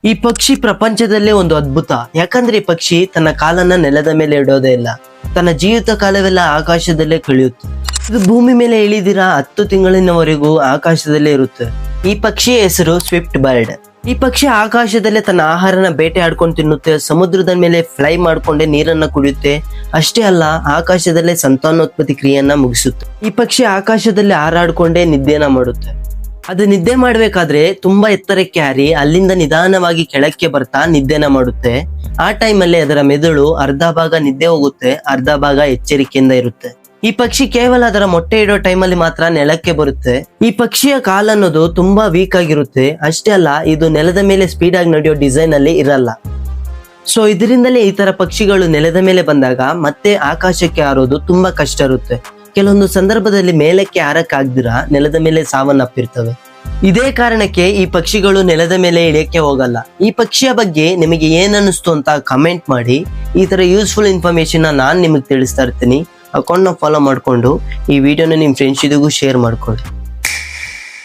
ಈ ಪಕ್ಷಿ ಪ್ರಪಂಚದಲ್ಲೇ ಒಂದು ಅದ್ಭುತ. ಯಾಕಂದ್ರೆ ಈ ಪಕ್ಷಿ ತನ್ನ ಕಾಲನ್ನ ನೆಲದ ಮೇಲೆ ಇಡೋದೇ ಇಲ್ಲ, ತನ್ನ ಜೀವಿತ ಕಾಲವೆಲ್ಲ ಆಕಾಶದಲ್ಲೇ ಕಳೆಯುತ್ತೆ. ಇದು ಭೂಮಿ ಮೇಲೆ ಇಳಿದಿರ 10 ತಿಂಗಳಿನವರೆಗೂ ಆಕಾಶದಲ್ಲೇ ಇರುತ್ತೆ. ಈ ಪಕ್ಷಿಯ ಹೆಸರು ಸ್ವಿಫ್ಟ್ ಬರ್ಡ್. ಈ ಪಕ್ಷಿ ಆಕಾಶದಲ್ಲೇ ತನ್ನ ಆಹಾರನ ಬೇಟೆ ಆಡ್ಕೊಂಡು ತಿನ್ನುತ್ತೆ, ಸಮುದ್ರದ ಮೇಲೆ ಫ್ಲೈ ಮಾಡ್ಕೊಂಡೆ ನೀರನ್ನ ಕುಡಿಯುತ್ತೆ. ಅಷ್ಟೇ ಅಲ್ಲ, ಆಕಾಶದಲ್ಲೇ ಸಂತಾನೋತ್ಪತ್ತಿ ಕ್ರಿಯೆಯನ್ನ ಮುಗಿಸುತ್ತೆ. ಈ ಪಕ್ಷಿ ಆಕಾಶದಲ್ಲಿ ಹಾರಾಡ್ಕೊಂಡೇ ನಿದ್ದೆನ ಮಾಡುತ್ತೆ. ಅದು ನಿದ್ದೆ ಮಾಡ್ಬೇಕಾದ್ರೆ ತುಂಬಾ ಎತ್ತರಕ್ಕೆ ಹಾರಿ ಅಲ್ಲಿಂದ ನಿಧಾನವಾಗಿ ಕೆಳಕ್ಕೆ ಬರ್ತಾ ನಿದ್ದೆನ ಮಾಡುತ್ತೆ. ಆ ಟೈಮಲ್ಲಿ ಅದರ ಮೆದುಳು ಅರ್ಧ ಭಾಗ ನಿದ್ದೆ ಹೋಗುತ್ತೆ, ಅರ್ಧ ಭಾಗ ಎಚ್ಚರಿಕೆಯಿಂದ ಇರುತ್ತೆ. ಈ ಪಕ್ಷಿ ಕೇವಲ ಅದರ ಮೊಟ್ಟೆ ಇಡೋ ಟೈಮಲ್ಲಿ ಮಾತ್ರ ನೆಲಕ್ಕೆ ಬರುತ್ತೆ. ಈ ಪಕ್ಷಿಯ ಕಾಲನ್ನೋದು ತುಂಬಾ ವೀಕ್ ಆಗಿರುತ್ತೆ. ಅಷ್ಟೇ ಅಲ್ಲ, ಇದು ನೆಲದ ಮೇಲೆ ಸ್ಪೀಡ್ ಆಗಿ ನಡೆಯೋ ಡಿಸೈನ್ ಅಲ್ಲಿ ಇರಲ್ಲ. ಸೊ ಇದರಿಂದಲೇ ಈ ತರ ಪಕ್ಷಿಗಳು ನೆಲದ ಮೇಲೆ ಬಂದಾಗ ಮತ್ತೆ ಆಕಾಶಕ್ಕೆ ಹಾರೋದು ತುಂಬಾ ಕಷ್ಟ ಇರುತ್ತೆ. ಕೆಲವೊಂದು ಸಂದರ್ಭದಲ್ಲಿ ಮೇಲಕ್ಕೆ ಹಾರಕ್ಕಾಗ್ದಿರ ನೆಲದ ಮೇಲೆ ಸಾವನ್ನಪ್ಪಿರ್ತವೆ. ಇದೇ ಕಾರಣಕ್ಕೆ ಈ ಪಕ್ಷಿಗಳು ನೆಲದ ಮೇಲೆ ಇಳಿಯಕ್ಕೆ ಹೋಗಲ್ಲ. ಈ ಪಕ್ಷಿಯ ಬಗ್ಗೆ ನಿಮಗೆ ಏನನ್ನಿಸ್ತು ಅಂತ ಕಮೆಂಟ್ ಮಾಡಿ. ಈ ತರ ಯೂಸ್ಫುಲ್ ಇನ್ಫಾರ್ಮೇಶನ್ ನಾನು ನಿಮಗೆ ತಿಳಿಸ್ತಾ ಇರ್ತೀನಿ. ಅಕೌಂಟ್ನ ಫಾಲೋ ಮಾಡಿಕೊಂಡು ಈ ವಿಡಿಯೋನ ನಿಮ್ಮ ಫ್ರೆಂಡ್ಸ್ ಜೊತೆಗೂ ಶೇರ್ ಮಾಡ್ಕೊಳ್ಳಿ.